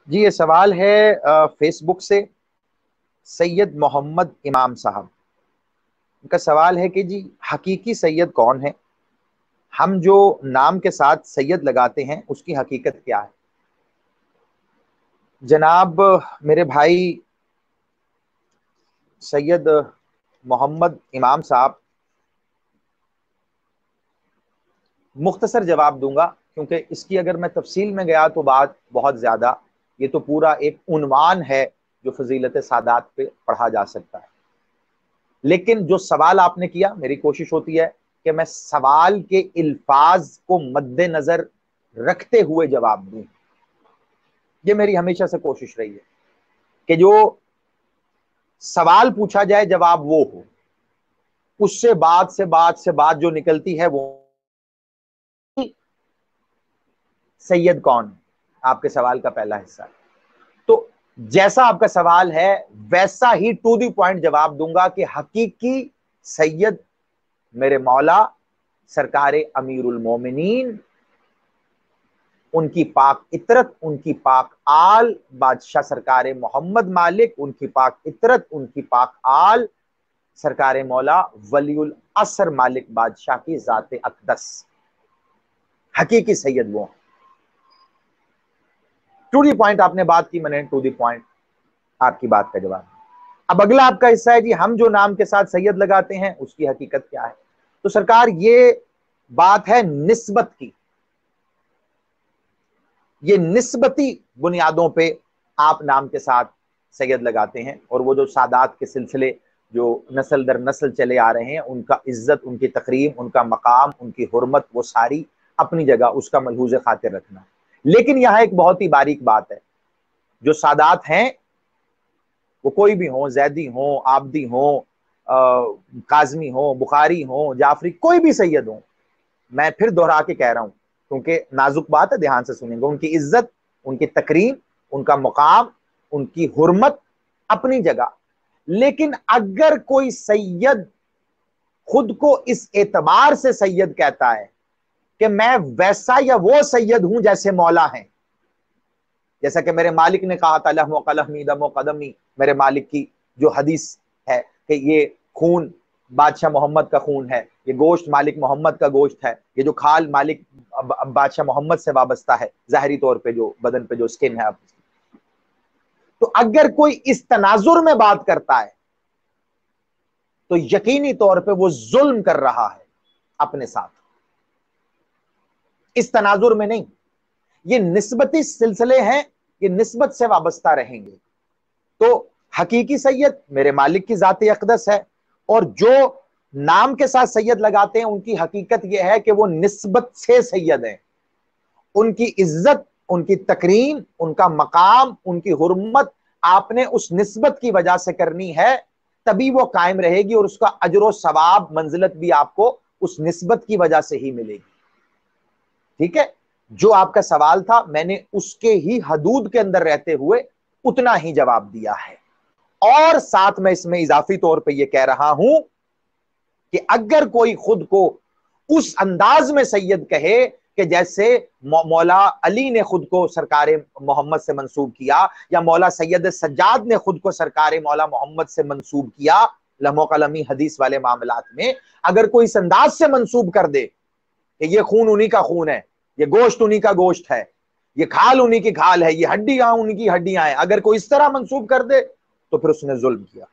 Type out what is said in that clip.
جی یہ سوال ہے فیس بک سے سید محمد امام صاحب. ان کا سوال ہے کہ جی حقیقی سید کون ہے؟ ہم جو نام کے ساتھ سید لگاتے ہیں اس کی حقیقت کیا ہے؟ جناب میرے بھائی سید محمد امام صاحب، مختصر جواب دوں گا کیونکہ اس کی اگر میں تفصیل میں گیا تو بات بہت زیادہ، یہ تو پورا ایک عنوان ہے جو فضیلت سادات پہ پڑھا جا سکتا ہے. لیکن جو سوال آپ نے کیا، میری کوشش ہوتی ہے کہ میں سوال کے الفاظ کو مد نظر رکھتے ہوئے جواب دوں. یہ میری ہمیشہ سے کوشش رہی ہے کہ جو سوال پوچھا جائے جواب وہ ہو، اس سے بات جو نکلتی ہے وہ سید کون ہے، آپ کے سوال کا پہلا حصہ ہے. تو جیسا آپ کا سوال ہے ویسا ہی ٹو دی پوائنٹ جواب دوں گا کہ حقیقی سید میرے مولا سرکار امیر المومنین، ان کی پاک عطرت، ان کی پاک آل، بادشاہ سرکار محمد مالک، ان کی پاک عطرت، ان کی پاک آل، سرکار مولا ولی العصر مالک بادشاہ کی ذات اقدس، حقیقی سید وہ. ٹو دی پوائنٹ آپ نے بات کی، میں نے ٹو دی پوائنٹ آپ کی بات کا جواب. اب اگلا آپ کا حصہ ہے جی ہم جو نام کے ساتھ سید لگاتے ہیں اس کی حقیقت کیا ہے. تو سرکار یہ بات ہے نسبت کی، یہ نسبتی بنیادوں پہ آپ نام کے ساتھ سید لگاتے ہیں، اور وہ جو سادات کے سلسلے جو نسل در نسل چلے آ رہے ہیں ان کا عزت، ان کی تقریم، ان کا مقام، ان کی حرمت، وہ ساری اپنی جگہ، اس کا ملحوظ خاطر رکھنا. لیکن یہاں ایک بہت ہی باریک بات ہے، جو سادات ہیں وہ کوئی بھی ہوں، زیدی ہوں، عابدی ہوں، کاظمی ہوں، بخاری ہوں، جعفری، کوئی بھی سید ہوں، میں پھر دہرا کے کہہ رہا ہوں کیونکہ نازک بات ہے، دھیان سے سنیں گے، ان کی عزت، ان کی تکریم، ان کا مقام، ان کی حرمت اپنی جگہ. لیکن اگر کوئی سید خود کو اس اعتبار سے سید کہتا ہے کہ میں ویسا یا وہ سید ہوں جیسے مولا ہیں، جیسا کہ میرے مالک نے کہا تھا لحم و قلمی دم و قدمی، میرے مالک کی جو حدیث ہے کہ یہ خون بادشاہ محمد کا خون ہے، یہ گوشت مالک محمد کا گوشت ہے، یہ جو کھال مالک بادشاہ محمد سے وابستہ ہے، ظاہری طور پہ جو بدن پہ جو سکن ہے. تو اگر کوئی اس تناظر میں بات کرتا ہے تو یقینی طور پہ وہ ظلم کر رہا ہے اپنے ساتھ. اس تناظر میں نہیں، یہ نسبتی سلسلے ہیں، یہ نسبت سے وابستہ رہیں گے. تو حقیقی سید میرے مالک کی ذات اقدس ہے، اور جو نام کے ساتھ سید لگاتے ہیں ان کی حقیقت یہ ہے کہ وہ نسبت سے سید ہیں. ان کی عزت، ان کی تکریم، ان کا مقام، ان کی حرمت آپ نے اس نسبت کی وجہ سے کرنی ہے، تبھی وہ قائم رہے گی، اور اس کا اجر و ثواب، منزلت بھی آپ کو اس نسبت کی وجہ سے ہی ملے گی. ٹھیک ہے، جو آپ کا سوال تھا میں نے اس کے ہی حدود کے اندر رہتے ہوئے اتنا ہی جواب دیا ہے. اور ساتھ میں اس میں اضافی طور پہ یہ کہہ رہا ہوں کہ اگر کوئی خود کو اس انداز میں سید کہے کہ جیسے مولا علی نے خود کو سرکار محمد سے منسوب کیا، یا مولا سید سجاد نے خود کو سرکار مولا محمد سے منسوب کیا لحم و قلمی حدیث والے معاملات میں، اگر کوئی اس انداز سے منسوب کر دے کہ یہ خون انہی کا خون ہے، یہ گوشت انہی کا گوشت ہے، یہ کھال انہی کی کھال ہے، یہ ہڈیاں انہی کی ہڈیاں ہیں، اگر کوئی اس طرح منسوب کر دے تو پھر اس نے ظلم کیا.